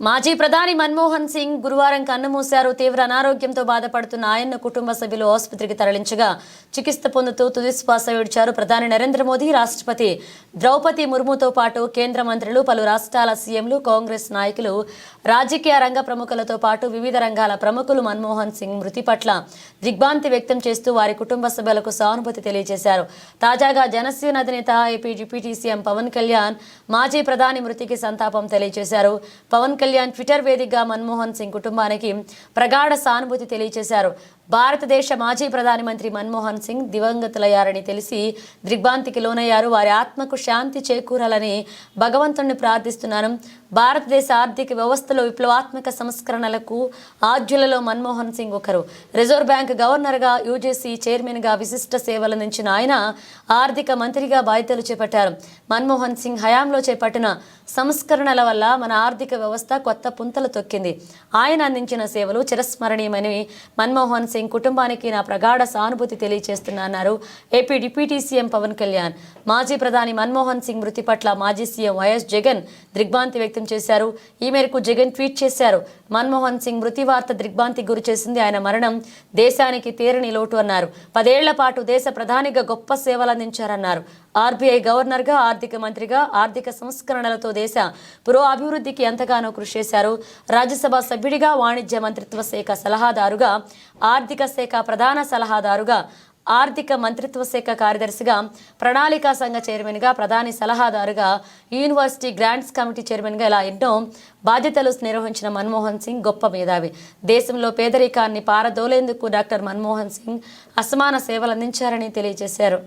మాజీ ప్రధాని మన్మోహన్ సింగ్ గురువారం కన్నుమూశారు. తీవ్ర అనారోగ్యంతో బాధపడుతున్న ఆయన కుటుంబ సభ్యులు ఆసుపత్రికి తరలించగా చికిత్స పొందుతూ తుదిశ్వాస విడిచారు. ప్రధాని నరేంద్ర మోదీ, రాష్ట్రపతి ద్రౌపది ముర్ముతో పాటు కేంద్ర మంత్రులు, పలు రాష్ట్రాల సీఎంలు, కాంగ్రెస్ నాయకులు, రాజకీయ రంగ ప్రముఖులతో పాటు వివిధ రంగాల ప్రముఖులు మన్మోహన్ సింగ్ మృతి పట్ల దిగ్భ్రాంతి వ్యక్తం చేస్తూ వారి కుటుంబ సభ్యులకు సానుభూతి తెలియజేశారు. తాజాగా జనసేన అధినేత AP deputy CM Pawan Kalyan మాజీ ప్రధాని మృతికి సంతాపం తెలియజేశారు. పవన్ కళ్యాణ్ ట్విట్టర్ వేదికగా మన్మోహన్ సింగ్ కుటుంబానికి ప్రగాఢ సానుభూతి తెలియజేశారు. భారతదేశ మాజీ ప్రధానమంత్రి మన్మోహన్ సింగ్ దివంగతులయ్యారని తెలిసి దిగ్భ్రాంతికి లోనయ్యారు. వారి ఆత్మకు శాంతి చేకూరాలని భగవంతుణ్ణి ప్రార్థిస్తున్నాను. భారతదేశ ఆర్థిక వ్యవస్థలో విప్లవాత్మక సంస్కరణలకు ఆద్యులలో మన్మోహన్ సింగ్ ఒకరు. రిజర్వ్ బ్యాంక్ గవర్నర్గా, యూజీసీ చైర్మన్గా విశిష్ట సేవలందించిన ఆయన ఆర్థిక మంత్రిగా బాధ్యతలు చేపట్టారు. మన్మోహన్ సింగ్ హయాంలో చేపట్టిన సంస్కరణల వల్ల మన ఆర్థిక వ్యవస్థ కొత్త పుంతలు తొక్కింది. ఆయన అందించిన సేవలు చిరస్మరణీయమని మన్మోహన్ సింగ్ కుటుంబానికి నా ప్రగాఢ సానుభూతి తెలియజేస్తున్నారు AP deputy CM Pawan Kalyan. మాజీ ప్రధాని మన్మోహన్ సింగ్ మృతి పట్ల మాజీ సీఎం వైఎస్ జగన్ దిగ్భ్రాంతి వ్యక్తం చేశారు. ఈ మేరకు జగన్ ట్వీట్ చేశారు. మన్మోహన్ సింగ్ మృతి వార్త దిగ్భ్రాంతికి గురి చేసింది. ఆయన మరణం దేశానికి తీరని లోటు అన్నారు. 10 ఏళ్ల పాటు దేశ ప్రధానిగా గొప్ప సేవలు అందించారన్నారు. ఆర్బీఐ గవర్నర్గా, ఆర్థిక మంత్రిగా ఆర్థిక సంస్కరణలతో దేశ పురోభివృద్ధికి ఎంతగానో కృషి చేశారు. రాజ్యసభ సభ్యుడిగా, వాణిజ్య మంత్రిత్వ శాఖ సలహాదారుగా, ఆర్థిక శాఖ ప్రధాన సలహాదారుగా, ఆర్థిక మంత్రిత్వ శాఖ కార్యదర్శిగా, ప్రణాళికా సంఘ చైర్మన్గా, ప్రధాని సలహాదారుగా, యూనివర్సిటీ గ్రాంట్స్ కమిటీ చైర్మన్గా ఇలా ఎన్నో బాధ్యతలు నిర్వహించిన మన్మోహన్ సింగ్ గొప్ప మేధావి. దేశంలో పేదరికాన్ని పారదోలేందుకు డాక్టర్ మన్మోహన్ సింగ్ అసమాన సేవలు అందించారని తెలియజేశారు.